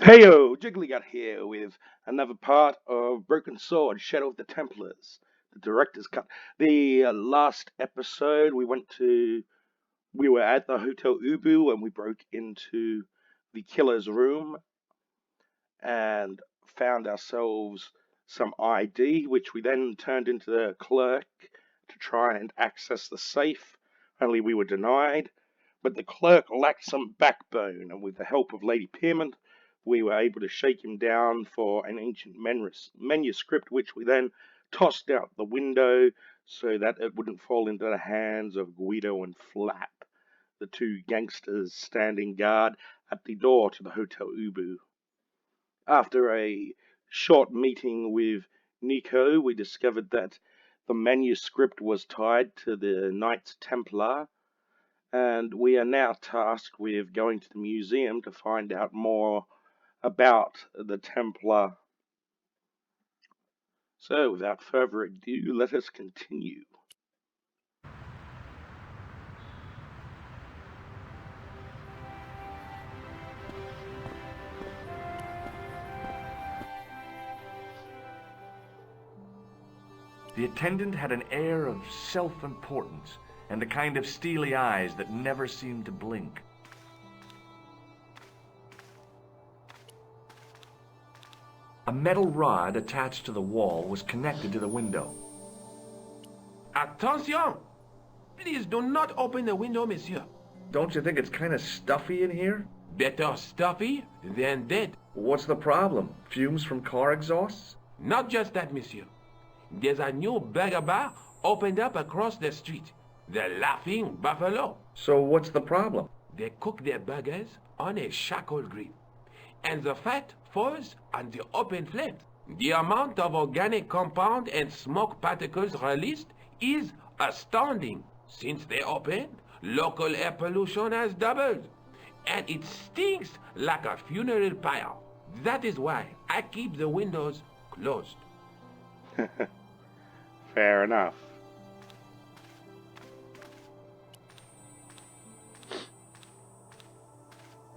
Heyo, Jiggly-Gut here with another part of Broken Sword, Shadow of the Templars, the director's cut. The last episode we were at the Hotel Ubu and we broke into the killer's room and found ourselves some ID, which we then turned into the clerk to try and access the safe, only we were denied. But the clerk lacked some backbone, and with the help of Lady Piermont, we were able to shake him down for an ancient manuscript, which we then tossed out the window so that it wouldn't fall into the hands of Guido and Flap, the two gangsters standing guard at the door to the Hotel Ubu. After a short meeting with Nico, we discovered that the manuscript was tied to the Knights Templar, and we are now tasked with going to the museum to find out more about the Templar. So, without further ado, let us continue. The attendant had an air of self-importance and the kind of steely eyes that never seemed to blink. A metal rod attached to the wall was connected to the window. Attention! Please do not open the window, monsieur. Don't you think it's kind of stuffy in here? Better stuffy than dead. What's the problem? Fumes from car exhausts? Not just that, monsieur. There's a new burger bar opened up across the street. The Laughing Buffalo. So what's the problem? They cook their burgers on a charcoal grill, and the fat falls on the open flames. The amount of organic compound and smoke particles released is astounding. Since they opened, local air pollution has doubled, and it stinks like a funeral pyre. That is why I keep the windows closed. Fair enough.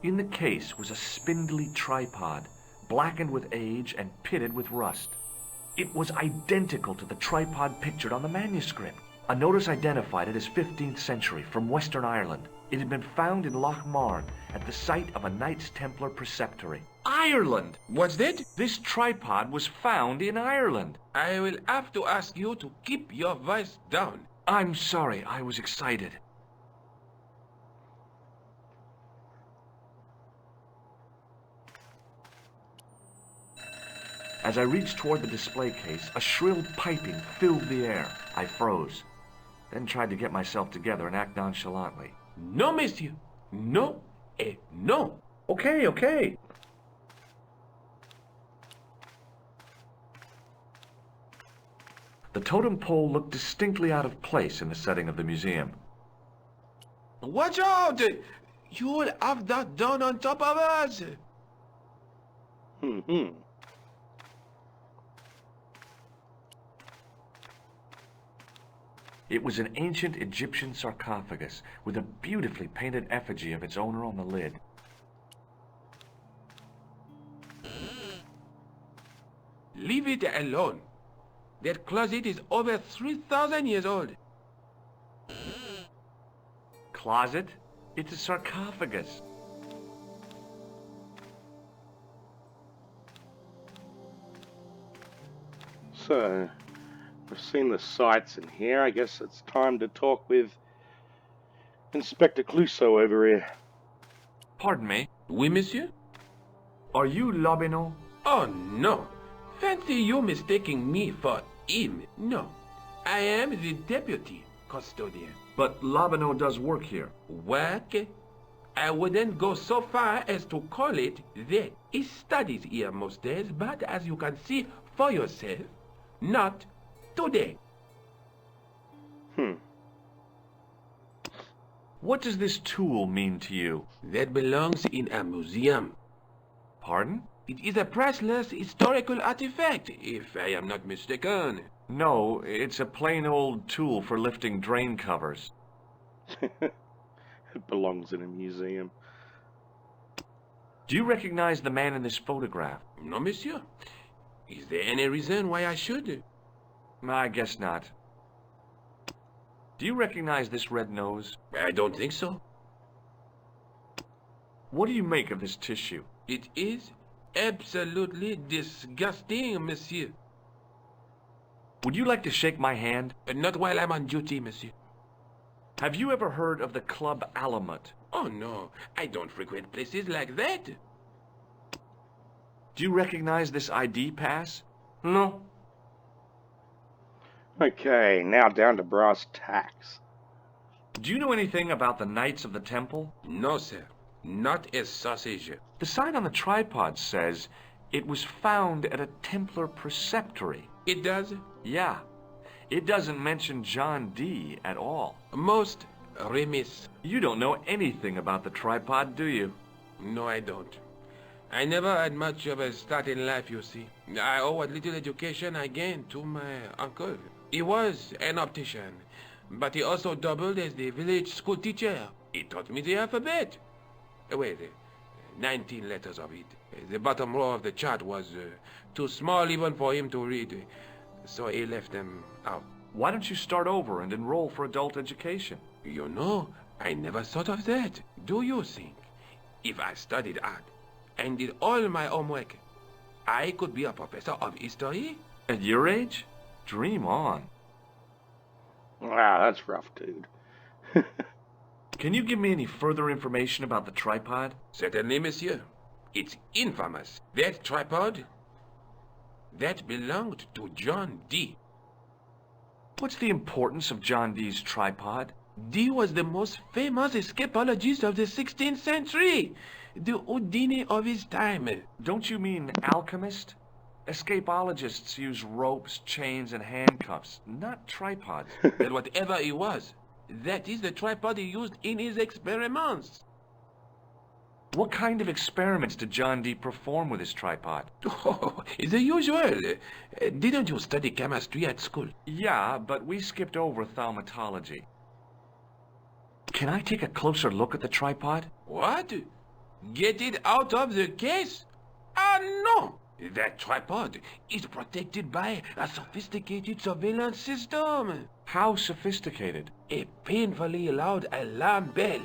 In the case was a spindly tripod, blackened with age and pitted with rust. It was identical to the tripod pictured on the manuscript. A notice identified it as 15th century from Western Ireland. It had been found in Loch Marn at the site of a Knights Templar preceptory. Ireland! What's that? This tripod was found in Ireland. I will have to ask you to keep your voice down. I'm sorry, I was excited. As I reached toward the display case, a shrill piping filled the air. I froze, then tried to get myself together and act nonchalantly. No, monsieur. No, et no. Okay. The totem pole looked distinctly out of place in the setting of the museum. Watch out! You will have that done on top of us. It was an ancient Egyptian sarcophagus with a beautifully painted effigy of its owner on the lid. Leave it alone. That closet is over 3,000 years old. Closet? It's a sarcophagus. So, we've seen the sights in here. I guess it's time to talk with Inspector Clouseau over here. Pardon me? Oui, monsieur? Are you Lobineau? Oh, no. Fancy you mistaking me for him. No. I am the deputy custodian. But Lobineau does work here. Work? I wouldn't go so far as to call it that. He studies here most days, but as you can see for yourself, not today. What does this tool mean to you? That belongs in a museum. Pardon? It is a priceless historical artifact, if I am not mistaken. No, it's a plain old tool for lifting drain covers. It belongs in a museum. Do you recognize the man in this photograph? No, monsieur. Is there any reason why I should? I guess not. Do you recognize this red nose? I don't think so. What do you make of this tissue? It is absolutely disgusting, monsieur. Would you like to shake my hand? Not while I'm on duty, monsieur. Have you ever heard of the Club Alamut? Oh, no. I don't frequent places like that. Do you recognize this ID pass? No. Okay, now down to brass tacks. Do you know anything about the Knights of the Temple? No, sir. Not a sausage. The sign on the tripod says it was found at a Templar preceptory. It does? Yeah. It doesn't mention John Dee at all. Most remiss. You don't know anything about the tripod, do you? No, I don't. I never had much of a start in life, you see. I owe what little education I gained to my uncle. He was an optician, but he also doubled as the village school teacher. He taught me the alphabet. Wait, 19 letters of it. The bottom row of the chart was too small even for him to read, so he left them out. Why don't you start over and enroll for adult education? You know, I never thought of that. Do you think if I studied hard and did all my homework, I could be a professor of history? At your age? Dream on. Wow, that's rough, dude. Can you give me any further information about the tripod? Certainly, monsieur. It's infamous. That tripod, that belonged to John Dee. What's the importance of John Dee's tripod? Dee was the most famous escapologist of the 16th century. The Houdini of his time. Don't you mean alchemist? Escapologists use ropes, chains, and handcuffs, not tripods. And whatever he was, that is the tripod he used in his experiments. What kind of experiments did John Dee perform with his tripod? Oh, the usual. Didn't you study chemistry at school? Yeah, but we skipped over thaumatology. Can I take a closer look at the tripod? What? Get it out of the case? Ah, no! That tripod is protected by a sophisticated surveillance system. How sophisticated? A painfully loud alarm bell.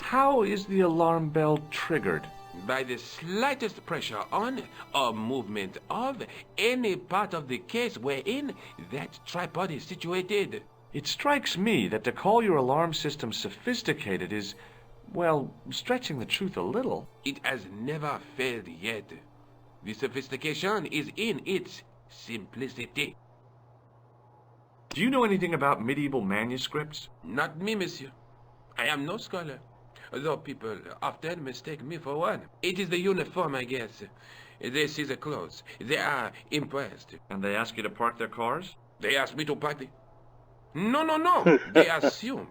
How is the alarm bell triggered? By the slightest pressure on or movement of any part of the case wherein that tripod is situated. It strikes me that to call your alarm system sophisticated is, well, stretching the truth a little. It has never failed yet. The sophistication is in its simplicity. Do you know anything about medieval manuscripts? Not me, monsieur. I am no scholar, though people often mistake me for one. It is the uniform, I guess. They see the clothes. They are impressed. And they ask you to park their cars? They ask me to park the... No. They assume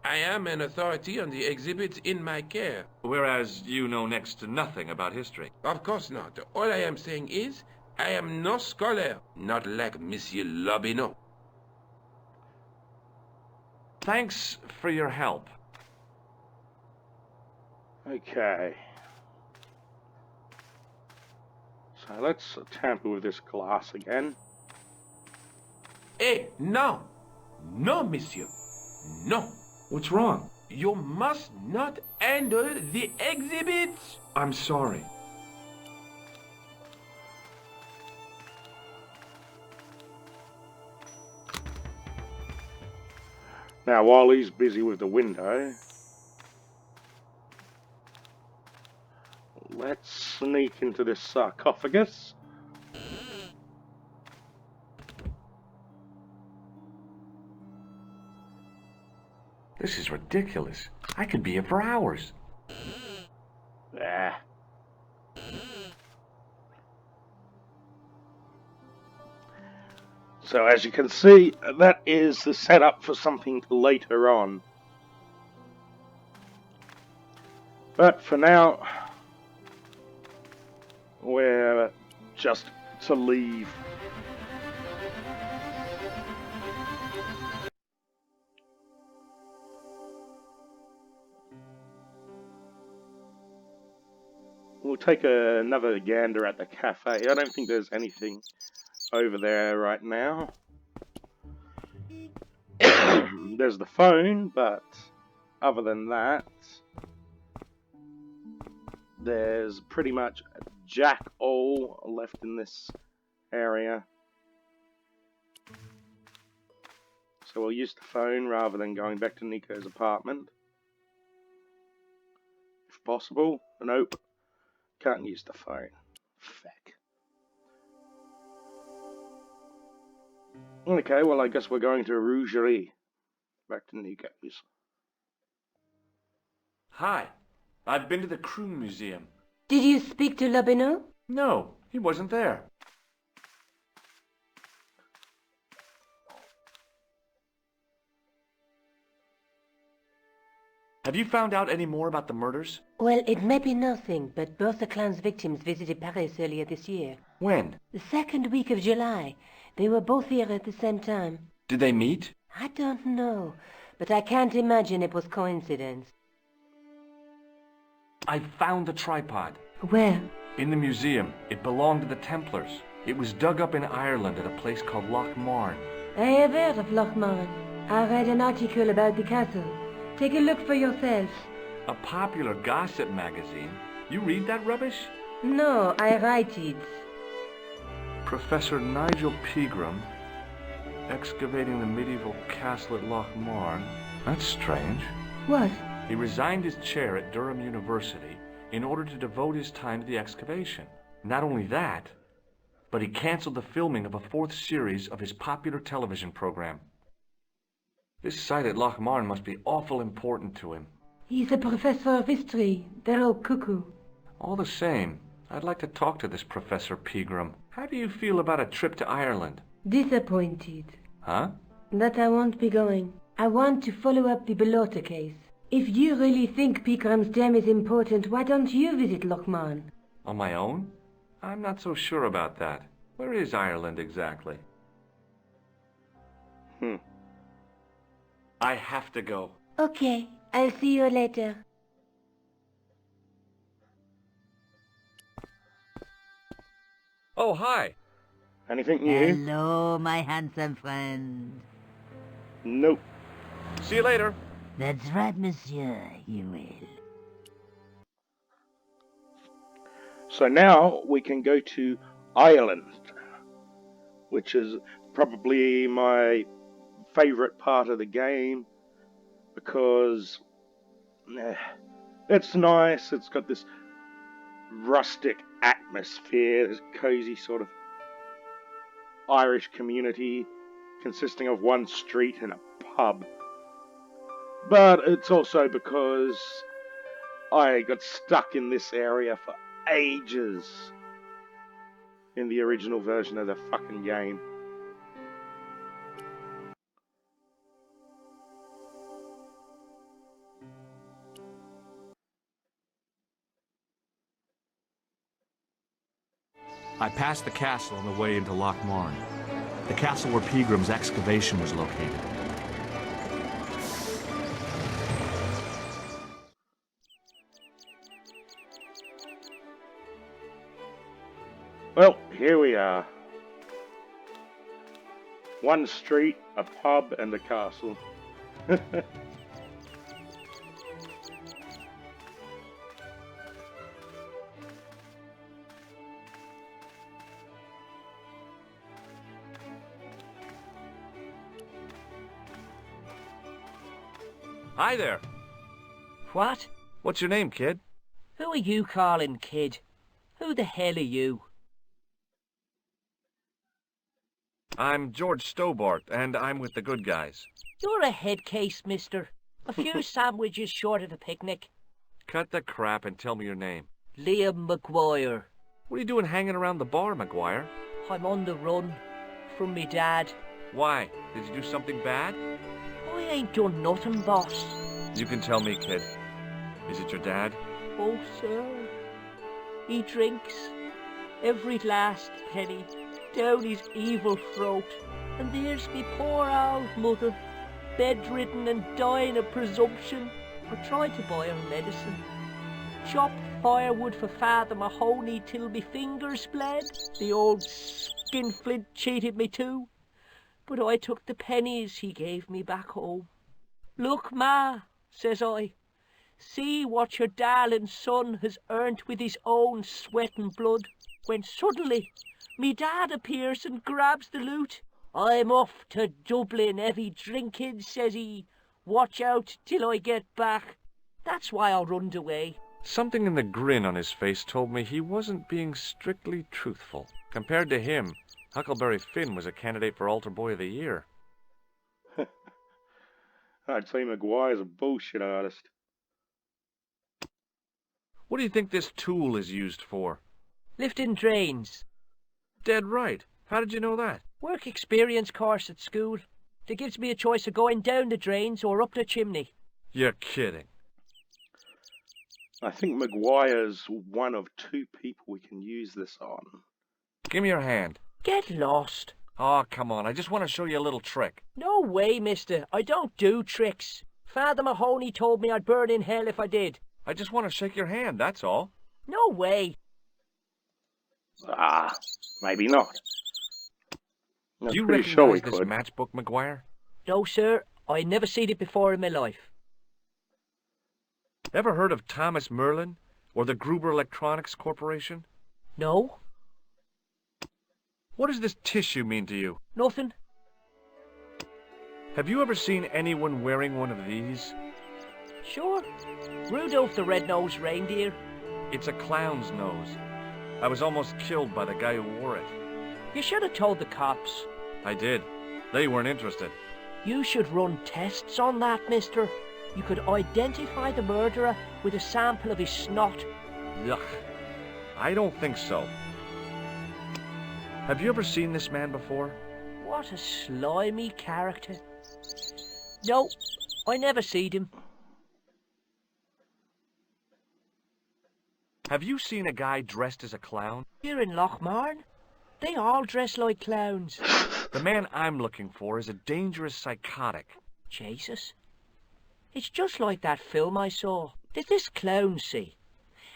I am an authority on the exhibits in my care. Whereas you know next to nothing about history. Of course not. All I am saying is, I am no scholar, not like Monsieur Lobineau. Thanks for your help. Okay. So let's tamper with this glass again. Hey, no! No, monsieur. No. What's wrong? You must not handle the exhibits. I'm sorry. Now, while he's busy with the window, let's sneak into this sarcophagus. This is ridiculous. I could be here for hours. Ah. So as you can see, that is the setup for something later on. But for now, we're just to leave. We'll take another gander at the cafe. I don't think there's anything over there right now. There's the phone, but other than that, there's pretty much jack all left in this area. So we'll use the phone rather than going back to Nico's apartment. If possible. Nope. Can't use the phone. Feck. Okay, well I guess we're going to Rougerie. Back to Nico's. Hi. I've been to the Croon Museum. Did you speak to Lobineau? No, he wasn't there. Have you found out any more about the murders? Well, it may be nothing, but both the clan's victims visited Paris earlier this year. When? The second week of July. They were both here at the same time. Did they meet? I don't know, but I can't imagine it was coincidence. I found the tripod. Where? In the museum. It belonged to the Templars. It was dug up in Ireland at a place called Loch Marne. I have heard of Loch Marne. I read an article about the castle. Take a look for yourself. A popular gossip magazine. You read that rubbish? No, I write it. Professor Nigel Pegram, excavating the medieval castle at Loch Marne. That's strange. What? He resigned his chair at Durham University in order to devote his time to the excavation. Not only that, but he canceled the filming of a fourth series of his popular television program. This site at Loch Marne must be awful important to him. He's a professor of history. They're all cuckoo. All the same, I'd like to talk to this Professor Pegram. How do you feel about a trip to Ireland? Disappointed. Huh? That I won't be going. I want to follow up the Belota case. If you really think Pegram's gem is important, why don't you visit Loch Marne? On my own? I'm not so sure about that. Where is Ireland exactly? I have to go. Okay, I'll see you later. Oh, hi. Anything new? Hello, my handsome friend. Nope. See you later. That's right, monsieur, you will. So now we can go to Ireland, which is probably my favourite part of the game because it's nice. It's got this rustic atmosphere, this cozy sort of Irish community consisting of one street and a pub. But it's also because I got stuck in this area for ages in the original version of the fucking game. I passed the castle on the way into Loch Marne, the castle where Pegram's excavation was located. Well, here we are. One street, a pub, and a castle. Hi there. What? What's your name, kid? Who are you calling kid? Who the hell are you? I'm George Stobart, and I'm with the good guys. You're a head case, mister. A few sandwiches short of a picnic. Cut the crap and tell me your name. Liam McGuire. What are you doing hanging around the bar, McGuire? I'm on the run. From me dad. Why? Did you do something bad? I ain't done nothing, boss. You can tell me, kid. Is it your dad? Oh, sir. He drinks every last penny down his evil throat. And there's me poor old mother, bedridden and dying of presumption. I tried to buy her medicine. chop firewood for Father Mahoney till me fingers bled. The old skinflint cheated me too, but I took the pennies he gave me back home. Look, Ma, says I, see what your darling son has earned with his own sweat and blood. When suddenly me dad appears and grabs the loot. I'm off to Dublin, heavy drinking, says he. Watch out till I get back. That's why I runned away. Something in the grin on his face told me he wasn't being strictly truthful. Compared to him, Huckleberry Finn was a candidate for Altar Boy of the Year. I'd say Maguire's a bullshit artist. What do you think this tool is used for? Lifting drains. Dead right. How did you know that? Work experience course at school. That gives me a choice of going down the drains or up the chimney. You're kidding. I think Maguire's one of 2 people we can use this on. Give me your hand. Get lost. Oh, come on. I just want to show you a little trick. No way, mister. I don't do tricks. Father Mahoney told me I'd burn in hell if I did. I just want to shake your hand, that's all. No way. Ah, maybe not. Do you pretty sure we recognize this could. matchbook, Maguire? No, sir. I never seen it before in my life. Ever heard of Thomas Merlin or the Gruber Electronics Corporation? No? What does this tissue mean to you? Nothing? Have you ever seen anyone wearing one of these? Sure. Rudolph the Red-Nosed Reindeer. It's a clown's nose. I was almost killed by the guy who wore it. You should have told the cops. I did. They weren't interested. You should run tests on that, mister. You could identify the murderer with a sample of his snot. Yuck. I don't think so. Have you ever seen this man before? What a slimy character. No, I never seed him. Have you seen a guy dressed as a clown? Here in Lochmarn, they all dress like clowns. The man I'm looking for is a dangerous psychotic. Jesus. It's just like that film I saw. There's this clown, see?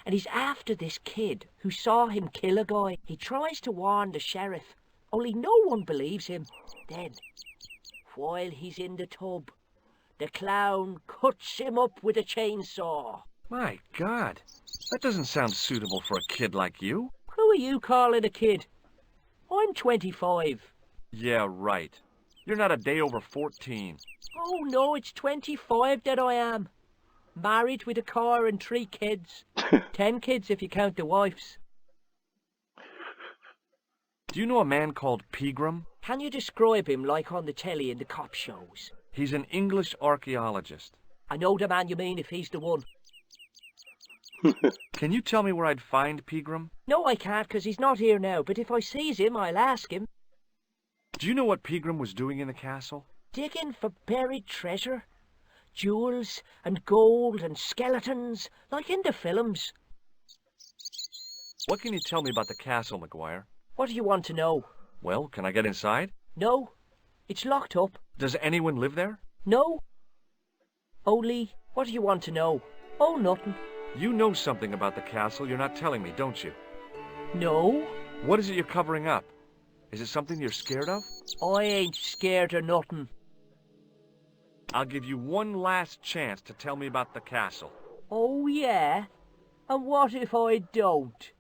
And he's after this kid who saw him kill a guy. He tries to warn the sheriff, only no one believes him. Then, while he's in the tub, the clown cuts him up with a chainsaw. My God, that doesn't sound suitable for a kid like you. Who are you calling a kid? I'm 25. Yeah, right. You're not a day over 14. Oh no, it's 25 that I am. Married with a car and 3 kids. 10 kids if you count the wives. Do you know a man called Pegram? Can you describe him like on the telly in the cop shows? He's an English archaeologist. I know the man you mean if he's the one. Can you tell me where I'd find Pegram? No, I can't, 'cause he's not here now, but if I sees him, I'll ask him. Do you know what Pegram was doing in the castle? Digging for buried treasure. Jewels and gold and skeletons, like in the films. What can you tell me about the castle, Maguire? What do you want to know? Well, can I get inside? No, it's locked up. Does anyone live there? No. Only, what do you want to know? Oh, nothing. You know something about the castle you're not telling me, don't you? No, What is it you're covering up? Is it something you're scared of? I ain't scared of nothing. I'll give you one last chance to tell me about the castle. Oh, yeah? And what if I don't?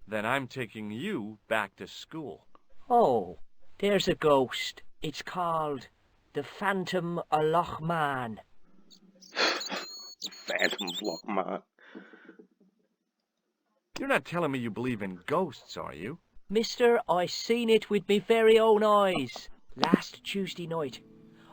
Then I'm taking you back to school. Oh, there's a ghost. It's called the Phantom of Lochmarn. Phantom of Lochmarn. You're not telling me you believe in ghosts, are you? Mister, I seen it with me very own eyes. Last Tuesday night,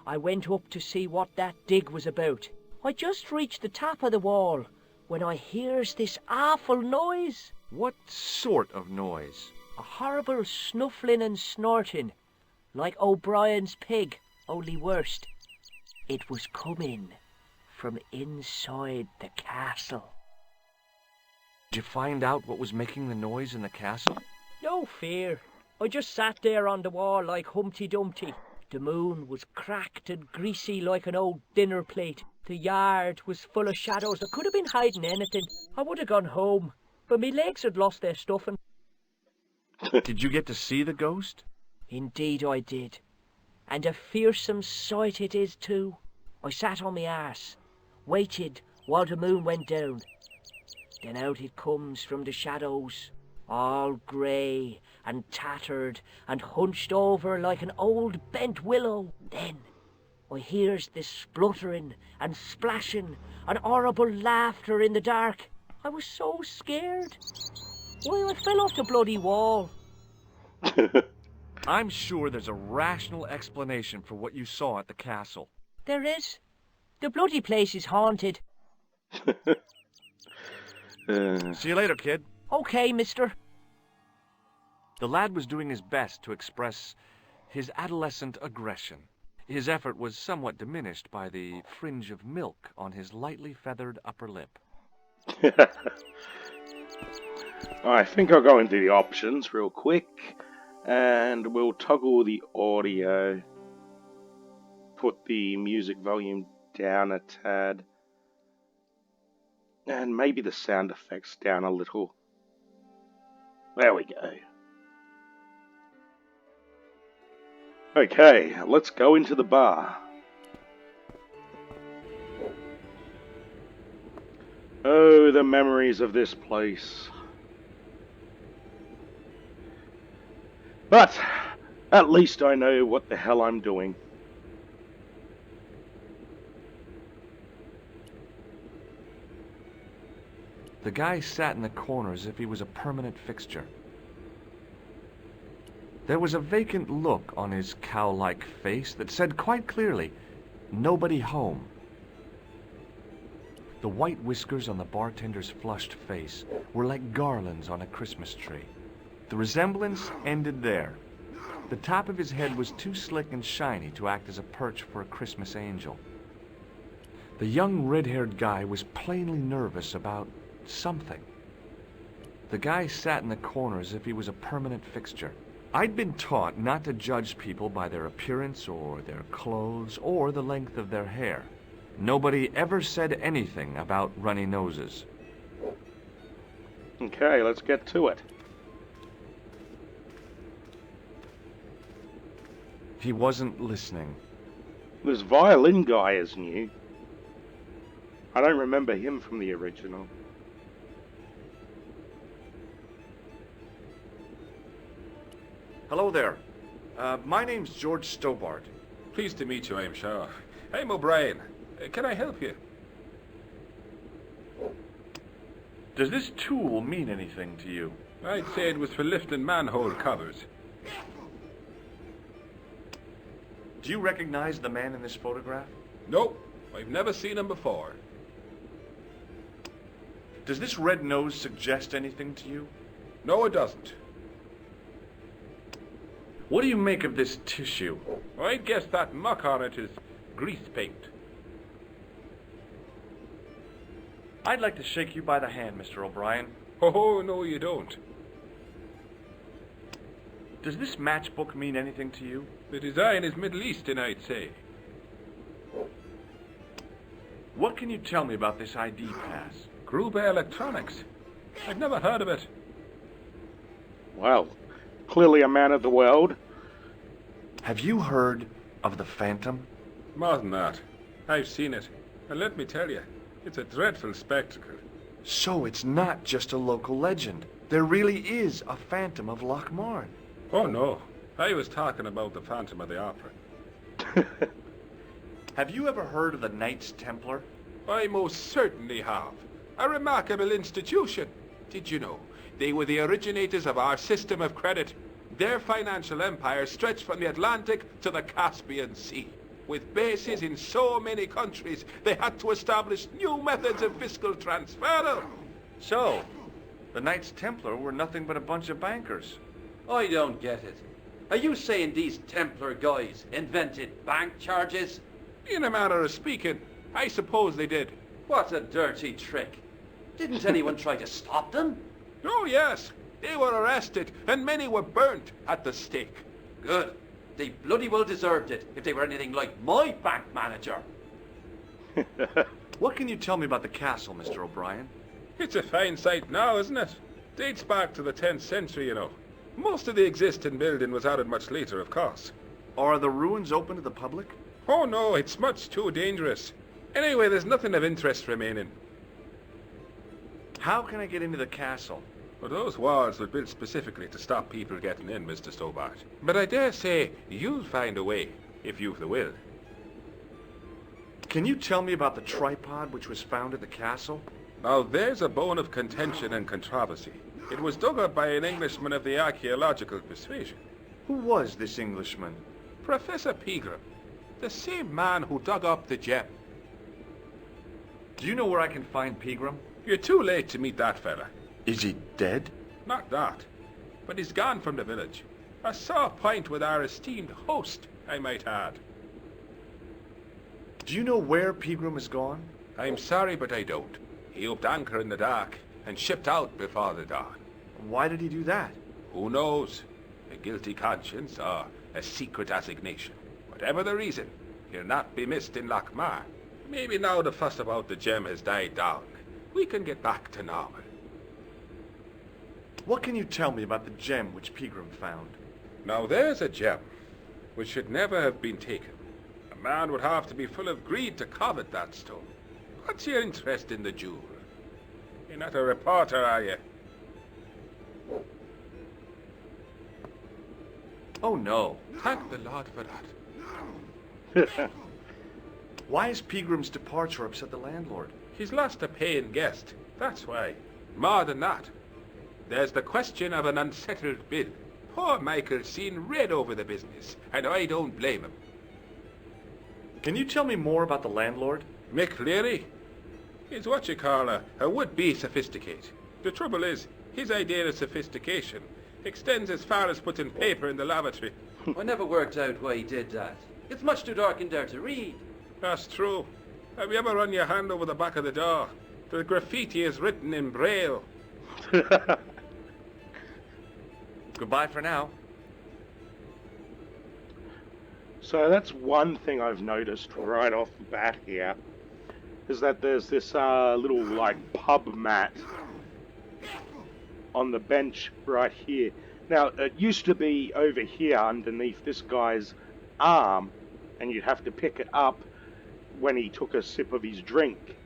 I went up to see what that dig was about. I just reached the top of the wall when I hears this awful noise. What sort of noise? A horrible snuffling and snorting, like O'Brien's pig, only worst. It was coming from inside the castle. Did you find out what was making the noise in the castle? No fear. I just sat there on the wall like Humpty Dumpty. The moon was cracked and greasy like an old dinner plate. The yard was full of shadows. I could have been hiding anything. I would have gone home, but me legs had lost their stuffing. Did you get to see the ghost? Indeed I did. And a fearsome sight it is too. I sat on my arse, waited while the moon went down. Then out it comes from the shadows, all grey and tattered and hunched over like an old bent willow. Then I hears this spluttering and splashing and horrible laughter in the dark. I was so scared. Why, I fell off the bloody wall. I'm sure there's a rational explanation for what you saw at the castle. There is. The bloody place is haunted. See you later, kid. Okay, mister. The lad was doing his best to express his adolescent aggression. His effort was somewhat diminished by the fringe of milk on his lightly feathered upper lip. I think I'll go into the options real quick, and we'll toggle the audio, put the music volume down a tad, and maybe the sound effects down a little. There we go. Okay, let's go into the bar. Oh, the memories of this place. But at least I know what the hell I'm doing. The guy sat in the corner as if he was a permanent fixture. There was a vacant look on his cow-like face that said quite clearly, "Nobody home." The white whiskers on the bartender's flushed face were like garlands on a Christmas tree. The resemblance ended there. The top of his head was too slick and shiny to act as a perch for a Christmas angel. The young red-haired guy was plainly nervous about something. The guy sat in the corner as if he was a permanent fixture. I'd been taught not to judge people by their appearance or their clothes or the length of their hair. Nobody ever said anything about runny noses. Okay, let's get to it. He wasn't listening. This violin guy is new. I don't remember him from the original. Hello there. My name's George Stobart. Pleased to meet you, I'm sure. I'm O'Brien. Can I help you? Does this tool mean anything to you? I'd say it was for lifting manhole covers. Do you recognize the man in this photograph? Nope, I've never seen him before. Does this red nose suggest anything to you? No, it doesn't. What do you make of this tissue? I guess that muck on it is grease paint. I'd like to shake you by the hand, Mr. O'Brien. Oh, no, you don't. Does this matchbook mean anything to you? The design is Middle Eastern, I'd say. What can you tell me about this ID pass? Gruber Electronics. I've never heard of it. Well, clearly a man of the world. Have you heard of the Phantom? More than that. I've seen it. And let me tell you, it's a dreadful spectacle. So it's not just a local legend. There really is a Phantom of Lochmarn. Oh, no. I was talking about the Phantom of the Opera. Have you ever heard of the Knights Templar? I most certainly have. A remarkable institution. Did you know? They were the originators of our system of credit. Their financial empire stretched from the Atlantic to the Caspian Sea. With bases in so many countries, they had to establish new methods of fiscal transfer. So, the Knights Templar were nothing but a bunch of bankers. I don't get it. Are you saying these Templar guys invented bank charges? In a manner of speaking, I suppose they did. What a dirty trick. Didn't anyone try to stop them? Oh, yes. They were arrested, and many were burnt at the stake. Good. They bloody well deserved it if they were anything like my bank manager. What can you tell me about the castle, Mr. O'Brien? It's a fine site now, isn't it? Dates back to the 10th century, you know. Most of the existing building was added much later, of course. Are the ruins open to the public? Oh no, it's much too dangerous. Anyway, there's nothing of interest remaining. How can I get into the castle? Well, those walls were built specifically to stop people getting in, Mr. Stobart. But I dare say you'll find a way, if you've the will. Can you tell me about the tripod which was found at the castle? Now, there's a bone of contention and controversy. It was dug up by an Englishman of the archaeological persuasion. Who was this Englishman? Professor Pegram, the same man who dug up the gem. Do you know where I can find Pegram? You're too late to meet that fella. Is he dead? Not that, but he's gone from the village. A sore point with our esteemed host, I might add. Do you know where Pegram is gone? I'm sorry, but I don't. He upped anchor in the dark and shipped out before the dawn. Why did he do that? Who knows? A guilty conscience or a secret assignation. Whatever the reason, he'll not be missed in Lochmar. Maybe now the fuss about the gem has died down, we can get back to normal. What can you tell me about the gem which Pegram found? Now there's a gem which should never have been taken. A man would have to be full of greed to covet that stone. What's your interest in the jewel? You're not a reporter, are you? Oh no. Thank the Lord for that. Why has Pegram's departure upset the landlord? He's lost a paying guest, that's why. More than that, there's the question of an unsettled bill. Poor Michael's seen red over the business, and I don't blame him. Can you tell me more about the landlord? Mick OLeary? He's what you call a would-be sophisticate. The trouble is, his idea of sophistication extends as far as putting paper in the lavatory. I never worked out why he did that. It's much too dark in there to read. That's true. Have you ever run your hand over the back of the door? The graffiti is written in Braille. Goodbye for now. So that's one thing I've noticed right off the bat here, is that there's this little like pub mat on the bench right here. Now it used to be over here underneath this guy's arm, and you'd have to pick it up when he took a sip of his drink.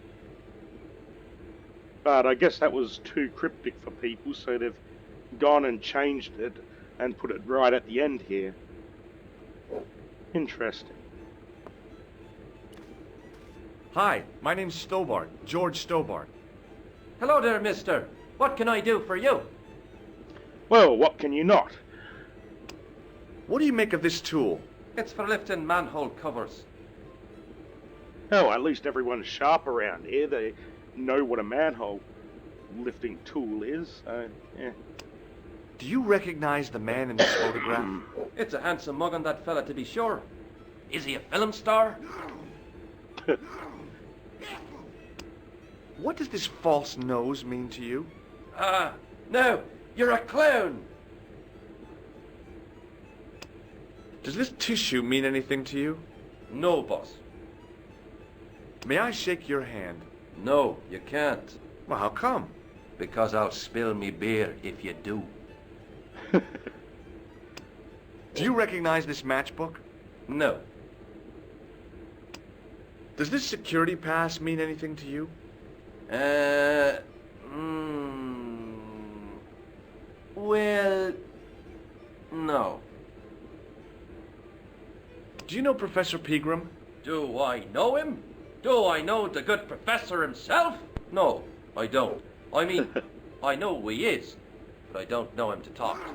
But I guess that was too cryptic for people, so they've gone and changed it and put it right at the end here. Interesting. Hi, my name's Stobart, George Stobart. Hello there, mister. What can I do for you? Well, what can you not? What do you make of this tool? It's for lifting manhole covers. Oh, at least everyone's sharp around here. They know what a manhole lifting tool is. Yeah. Do you recognize the man in this photograph? It's a handsome mug on that fella, to be sure. Is he a film star? What does this false nose mean to you? No, you're a clown. Does this tissue mean anything to you? No, boss. May I shake your hand? No, you can't. Well, how come? Because I'll spill me beer if you do. Do you recognize this matchbook? No. Does this security pass mean anything to you? Well, no. Do you know Professor Pegram? Do I know him? Do I know the good professor himself? No, I don't. I mean, I know who he is, but I don't know him to talk to.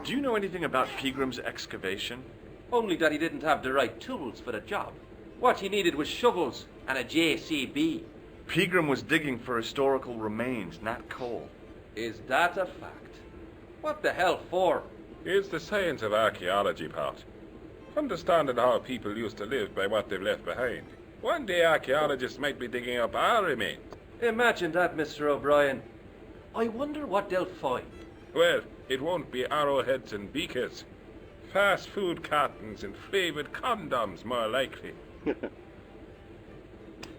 Do you know anything about Pegram's excavation? Only that he didn't have the right tools for the job. What he needed was shovels and a JCB. Pegram was digging for historical remains, not coal. Is that a fact? What the hell for? It's the science of archaeology part. Understanding how people used to live by what they've left behind. One day archaeologists might be digging up our remains. Imagine that, Mr. O'Brien. I wonder what they'll find. Well, it won't be arrowheads and beakers. Fast food cartons and flavoured condoms, more likely.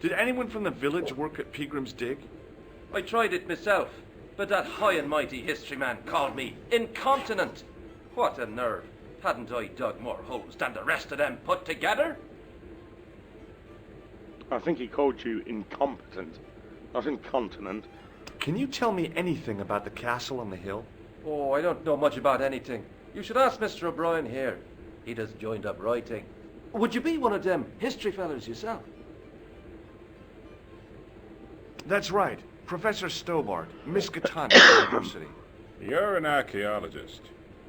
Did anyone from the village work at Peagram's dig? I tried it myself, but that high and mighty history man called me incontinent. What a nerve. Hadn't I dug more holes than the rest of them put together? I think he called you incompetent, not incontinent. Can you tell me anything about the castle on the hill? Oh, I don't know much about anything. You should ask Mr. O'Brien here. He just joined up writing. Would you be one of them history fellas yourself? That's right. Professor Stobart, Miskatonic University. You're an archaeologist,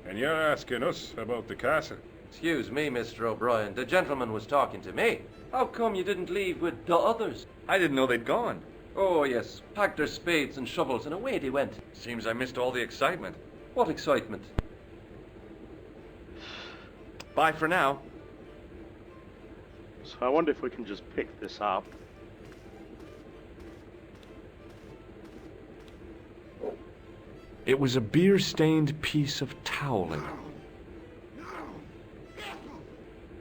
and you're asking us about the castle. Excuse me, Mr. O'Brien. The gentleman was talking to me. How come you didn't leave with the others? I didn't know they'd gone. Oh, yes. Packed their spades and shovels and away they went. Seems I missed all the excitement. What excitement? Bye for now. So I wonder if we can just pick this up. It was a beer-stained piece of toweling.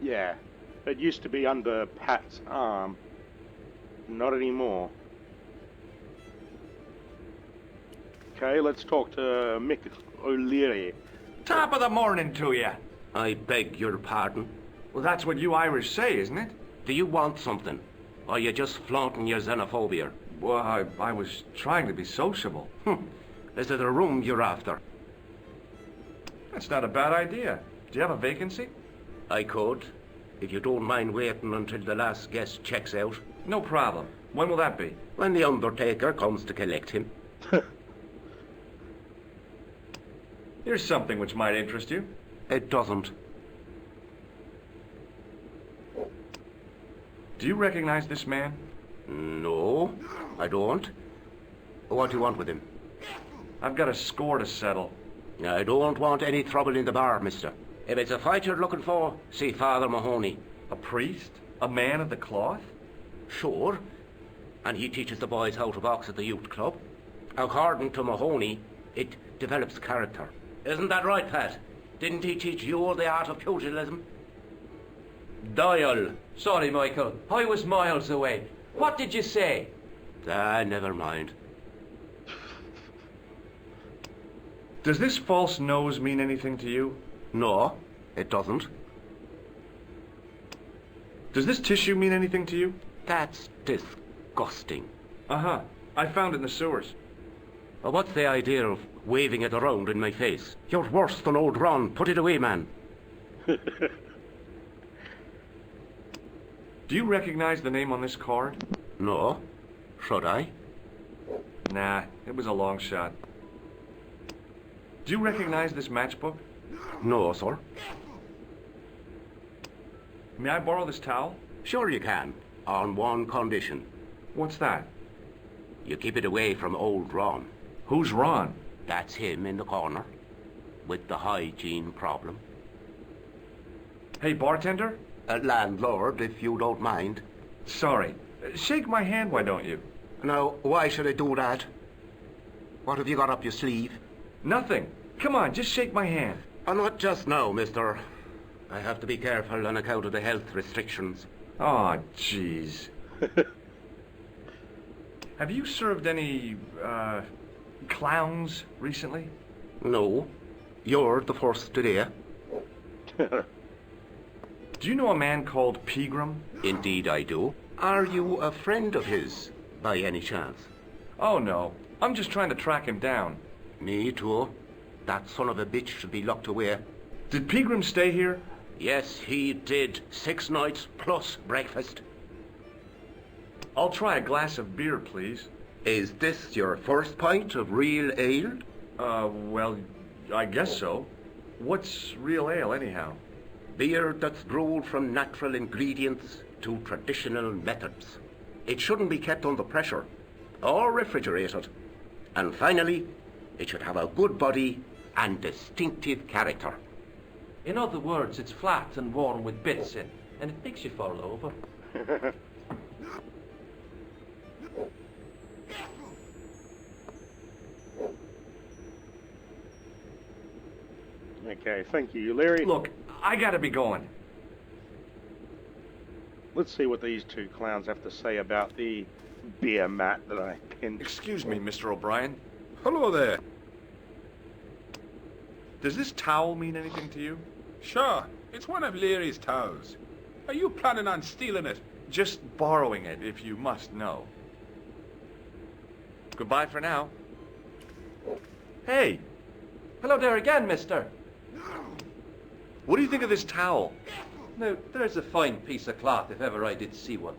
Yeah, it used to be under Pat's arm. Not anymore. Okay, let's talk to Mick OLeary. Top of the morning to you. I beg your pardon. Well, that's what you Irish say, isn't it? Do you want something? Or are you just flaunting your xenophobia? Well, I was trying to be sociable. Is it a room you're after? That's not a bad idea. Do you have a vacancy? I could, if you don't mind waiting until the last guest checks out. No problem. When will that be? When the undertaker comes to collect him. Here's something which might interest you. It doesn't. Do you recognize this man? No, I don't. What do you want with him? I've got a score to settle. I don't want any trouble in the bar, mister. If it's a fight you're looking for, see Father Mahoney. A priest? A man of the cloth? Sure. And he teaches the boys how to box at the youth club. According to Mahoney, it develops character. Isn't that right, Pat? Didn't he teach you the art of pugilism? Doyle. Sorry, Michael. I was miles away. What did you say? Never mind. Does this false nose mean anything to you? No, it doesn't. Does this tissue mean anything to you? That's disgusting. Uh-huh. I found it in the sewers. Well, what's the idea of waving it around in my face? You're worse than old Ron. Put it away, man. Do you recognize the name on this card? No. Should I? Nah, it was a long shot. Do you recognize this matchbook? No, sir. May I borrow this towel? Sure you can, on one condition. What's that? You keep it away from old Ron. Who's Ron? That's him in the corner, with the hygiene problem. Hey, bartender? Landlord, if you don't mind. Sorry. Shake my hand, why don't you? Now, why should I do that? What have you got up your sleeve? Nothing. Come on, just shake my hand. Not just now, mister. I have to be careful on account of the health restrictions. Oh, jeez. Have you served any, clowns recently? No. You're the first today. Do you know a man called Peagram? Indeed I do. Are you a friend of his, by any chance? Oh, no. I'm just trying to track him down. Me too. That son of a bitch should be locked away. Did Peagram stay here? Yes, he did. 6 nights plus breakfast. I'll try a glass of beer, please. Is this your first pint of real ale? Well, I guess so. What's real ale, anyhow? Beer that's brewed from natural ingredients to traditional methods. It shouldn't be kept under pressure or refrigerated. And finally, it should have a good body and distinctive character. In other words, it's flat and worn with bits in, and it makes you fall over. Okay, thank you, Larry. Look, I gotta be going. Let's see what these two clowns have to say about the beer mat that I pinned. Excuse me, Mr. O'Brien. Hello there. Does this towel mean anything to you? Sure, it's one of Leary's towels. Are you planning on stealing it? Just borrowing it, if you must know. Goodbye for now. Hey, Hello there again, mister. what do you think of this towel? Now, there's a fine piece of cloth if ever I did see one.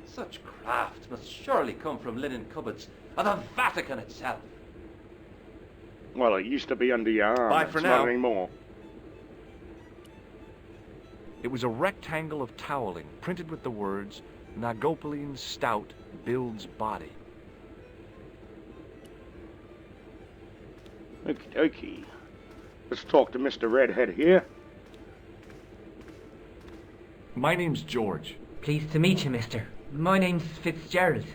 Such craft must surely come from linen cupboards of the Vatican itself. Well, it used to be under your arm. Bye for It's now. not anymore. It was a rectangle of toweling printed with the words, Nagopaline Stout builds body. Okie dokie. Let's talk to Mr. Redhead here. My name's George. Pleased to meet you, mister. My name's Fitzgerald.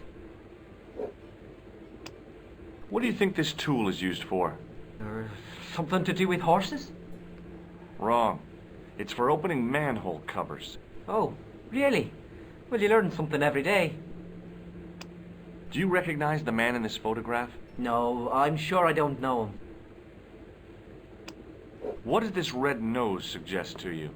What do you think this tool is used for? Something to do with horses? Wrong. It's for opening manhole covers. Oh, really? Well, you learn something every day. Do you recognize the man in this photograph? No, I'm sure I don't know him. What does this red nose suggest to you?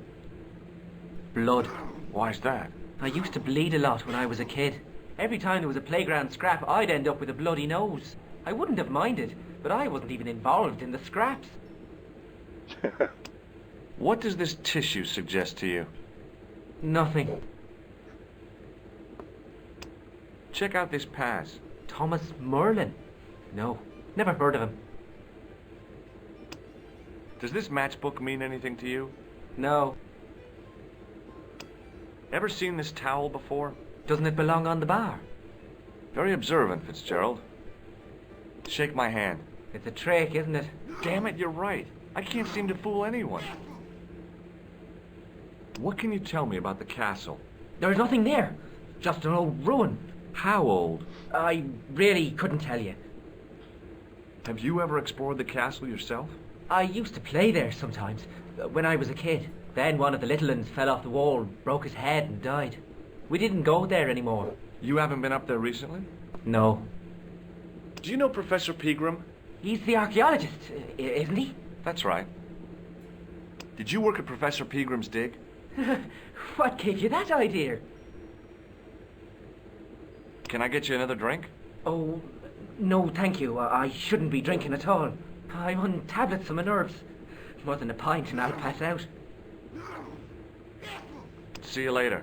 Blood. Why's that? I used to bleed a lot when I was a kid. Every time there was a playground scrap, I'd end up with a bloody nose. I wouldn't have minded, but I wasn't even involved in the scraps. What does this tissue suggest to you? Nothing. Check out this pass. Thomas Merlin? No, never heard of him. Does this matchbook mean anything to you? No. Ever seen this towel before? Doesn't it belong on the bar? Very observant, Fitzgerald. Shake my hand. It's a trick, isn't it? Damn it, you're right. I can't seem to fool anyone. What can you tell me about the castle? There's nothing there. Just an old ruin. How old? I really couldn't tell you. Have you ever explored the castle yourself? I used to play there sometimes, when I was a kid. Then one of the little ones fell off the wall, broke his head and died. We didn't go there anymore. You haven't been up there recently? No. Do you know Professor Pegram? He's the archaeologist, isn't he? That's right. Did you work at Professor Pegram's dig? What gave you that idea? Can I get you another drink? Oh, no thank you. I shouldn't be drinking at all. I'm on tablets for my nerves. More than a pint and I'll pass out. See you later.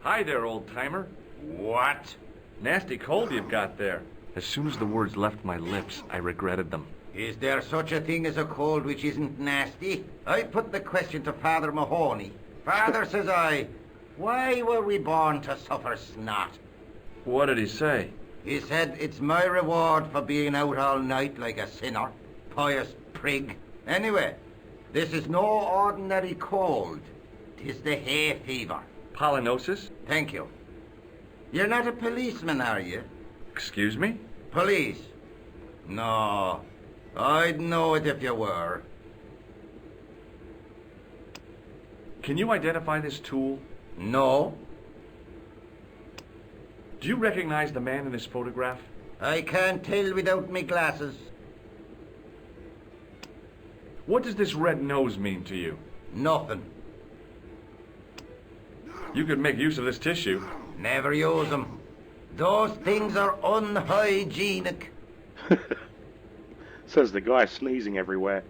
Hi there, Oldtimer. What? Nasty cold you've got there. As soon as the words left my lips, I regretted them. Is there such a thing as a cold which isn't nasty? I put the question to Father Mahoney. Father, says I, why were we born to suffer snot? What did he say? He said, it's my reward for being out all night like a sinner. Pious prig. Anyway, this is no ordinary cold. 'Tis the hay fever. Pollinosis? Thank you. You're not a policeman, are you? Excuse me? Police? No. I'd know it if you were. Can you identify this tool? No. Do you recognize the man in this photograph? I can't tell without me glasses. What does this red nose mean to you? Nothing. You could make use of this tissue. Never use them. Those things are unhygienic. Says the guy sneezing everywhere.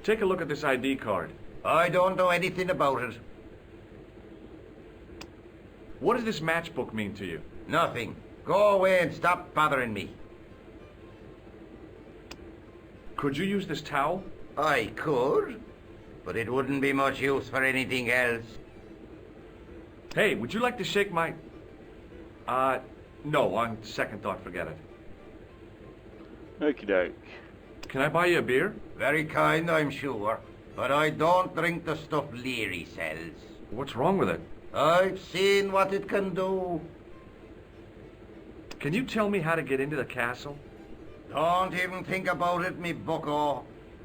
Take a look at this ID card. I don't know anything about it. What does this matchbook mean to you? Nothing. Go away and stop bothering me. Could you use this towel? I could, but it wouldn't be much use for anything else. Hey, would you like to shake my... no, on second thought, forget it. Okie doke. Can I buy you a beer? Very kind, I'm sure, but I don't drink the stuff Leary sells. What's wrong with it? I've seen what it can do. Can you tell me how to get into the castle? Don't even think about it, me bucko.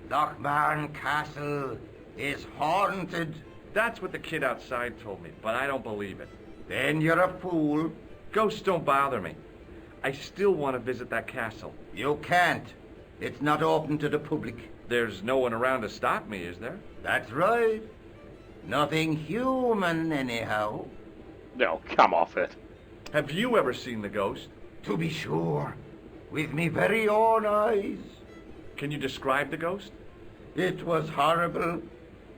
Lochmarn Castle is haunted. That's what the kid outside told me, but I don't believe it. Then you're a fool. Ghosts don't bother me. I still want to visit that castle. You can't. It's not open to the public. There's no one around to stop me, is there? That's right. Nothing human, anyhow. No, come off it. Have you ever seen the ghost? To be sure. With me very own eyes. Can you describe the ghost? It was horrible.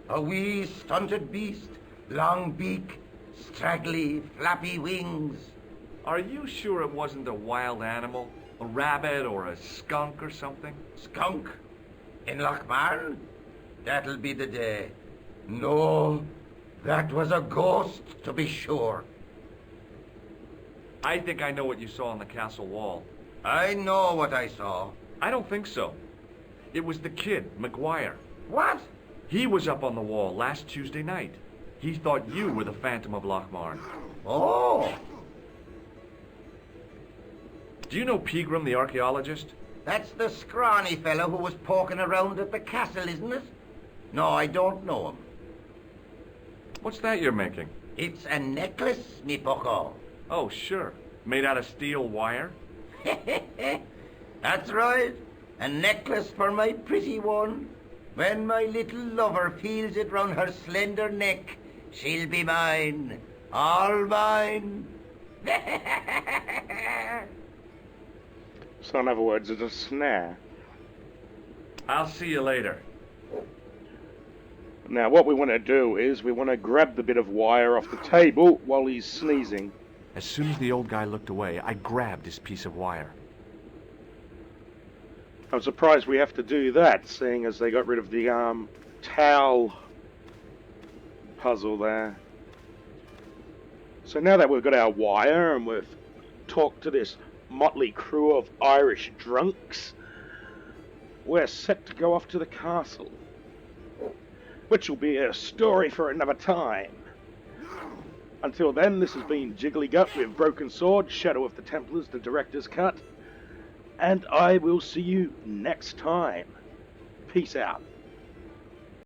A wee stunted beast, long beak, straggly, flappy wings. Are you sure it wasn't a wild animal? A rabbit or a skunk or something? Skunk? In Lochmarn? That'll be the day. No, that was a ghost, to be sure. I think I know what you saw on the castle wall. I know what I saw. I don't think so. It was the kid, McGuire. What? He was up on the wall last Tuesday night. He thought you were the Phantom of Lochmarn. Oh! Do you know Pegram, the archaeologist? That's the scrawny fellow who was poking around at the castle, isn't it? No, I don't know him. What's that you're making? It's a necklace, me bucko. Oh, sure. Made out of steel wire? That's right. A necklace for my pretty one. When my little lover feels it round her slender neck, she'll be mine. All mine. So in other words, it's a snare. I'll see you later. Now what we want to do is we want to grab the bit of wire off the table while he's sneezing. As soon as the old guy looked away, I grabbed his piece of wire. I'm surprised we have to do that, seeing as they got rid of the towel puzzle there. So now that we've got our wire and we've talked to this motley crew of Irish drunks, we're set to go off to the castle, which will be a story for another time. Until then, this has been Jiggly-Gut with Broken Sword, Shadow of the Templars, the director's cut, and I will see you next time. Peace out.